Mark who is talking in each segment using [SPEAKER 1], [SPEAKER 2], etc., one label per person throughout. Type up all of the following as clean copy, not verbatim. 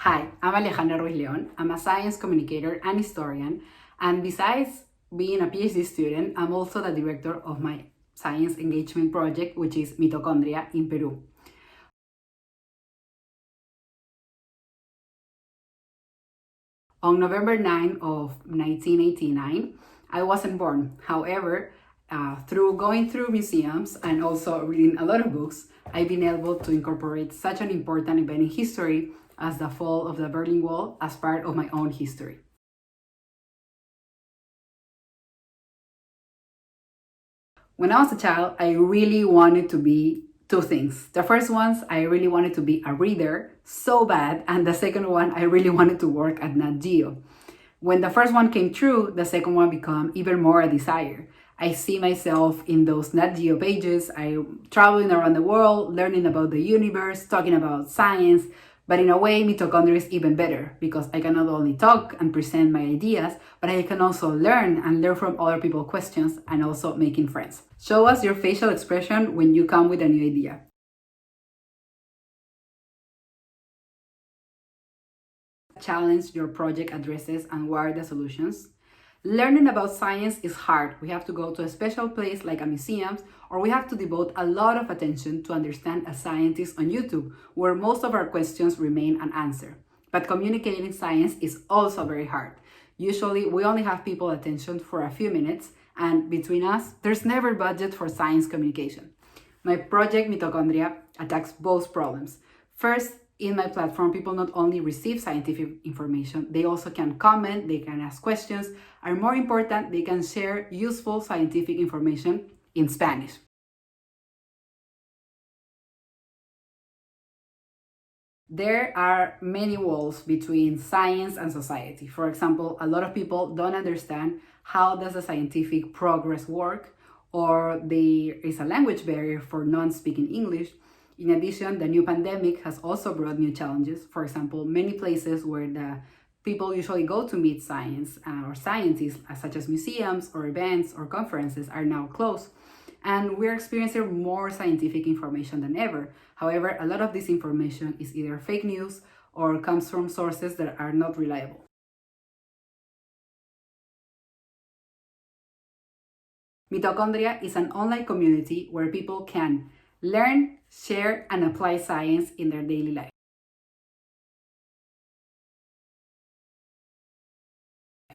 [SPEAKER 1] Hi, I'm Alejandra Ruiz. I'm a science communicator and historian, and besides being a PhD student, I'm also the director of my science engagement project, which is Mitochondria in Peru. On November 9 of 1989, I wasn't born. However, through going through museums and also reading a lot of books, I've been able to incorporate such an important event in history as the fall of the Berlin Wall as part of my own history. When I was a child, I really wanted to be two things. The first one's I really wanted to be a reader so bad, and the second one, I really wanted to work at Nat Geo. When the first one came true, the second one became even more a desire. I see myself in those Nat Geo pages. I'm traveling around the world, learning about the universe, talking about science. But in a way, mitochondria is even better because I can not only talk and present my ideas, but I can also learn from other people's questions and also making friends. Show us your facial expression when you come with a new idea. Challenge your project addresses and what are the solutions. Learning about science is hard. We have to go to a special place like a museum, or we have to devote a lot of attention to understand a scientist on YouTube, where most of our questions remain unanswered. But communicating science is also very hard. Usually, we only have people's attention for a few minutes, and between us, there's never budget for science communication. My project Mitochondria attacks both problems. First, in my platform, people not only receive scientific information, they also can comment, they can ask questions, and more important, they can share useful scientific information in Spanish. There are many walls between science and society. For example, a lot of people don't understand how does the scientific progress work, or there is a language barrier for non-speaking English. In addition, the new pandemic has also brought new challenges. For example, many places where the people usually go to meet science or scientists, such as museums or events or conferences, are now closed. And we're experiencing more scientific information than ever. However, a lot of this information is either fake news or comes from sources that are not reliable. Mitochondria is an online community where people can learn, share, and apply science in their daily life.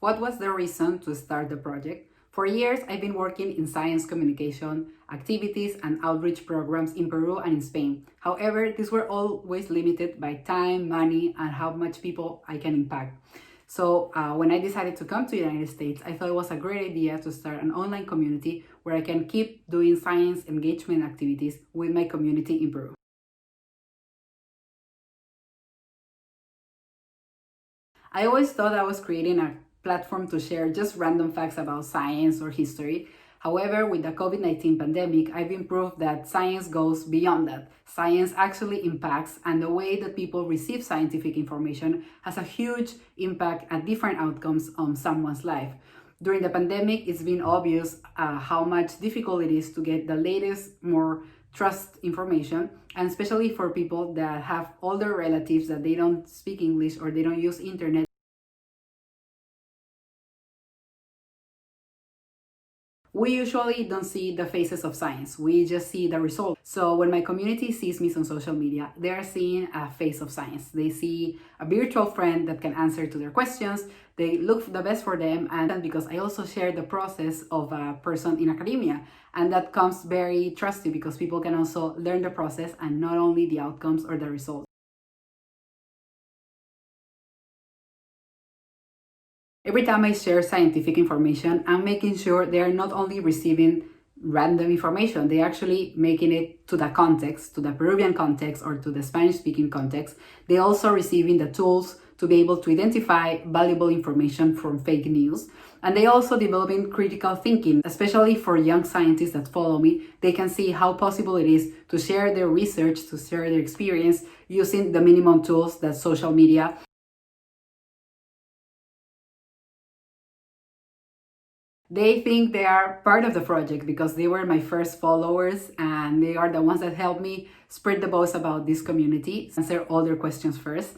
[SPEAKER 1] What was the reason to start the project? For years, I've been working in science communication activities and outreach programs in Peru and in Spain. However, these were always limited by time, money, and how much people I can impact. So when I decided to come to the United States, I thought it was a great idea to start an online community where I can keep doing science engagement activities with my community in Peru. I always thought I was creating a platform to share just random facts about science or history. However, with the COVID-19 pandemic, I've been proved that science goes beyond that. Science actually impacts, and the way that people receive scientific information has a huge impact and different outcomes on someone's life. During the pandemic, it's been obvious how much difficult it is to get the latest, more trust information, and especially for people that have older relatives that they don't speak English or they don't use internet. We usually don't see the faces of science, we just see the results. So when my community sees me on social media, they're seeing a face of science. They see a virtual friend that can answer to their questions, they look the best for them, and because I also share the process of a person in academia, and that comes very trusty because people can also learn the process and not only the outcomes or the results. Every time I share scientific information, I'm making sure they're not only receiving random information, they're actually making it to the context, to the Peruvian context or to the Spanish-speaking context. They're also receiving the tools to be able to identify valuable information from fake news. And they also developing critical thinking, especially for young scientists that follow me. They can see how possible it is to share their research, to share their experience using the minimum tools that social media. They think they are part of the project because they were my first followers and they are the ones that helped me spread the buzz about this community, answer all their questions first.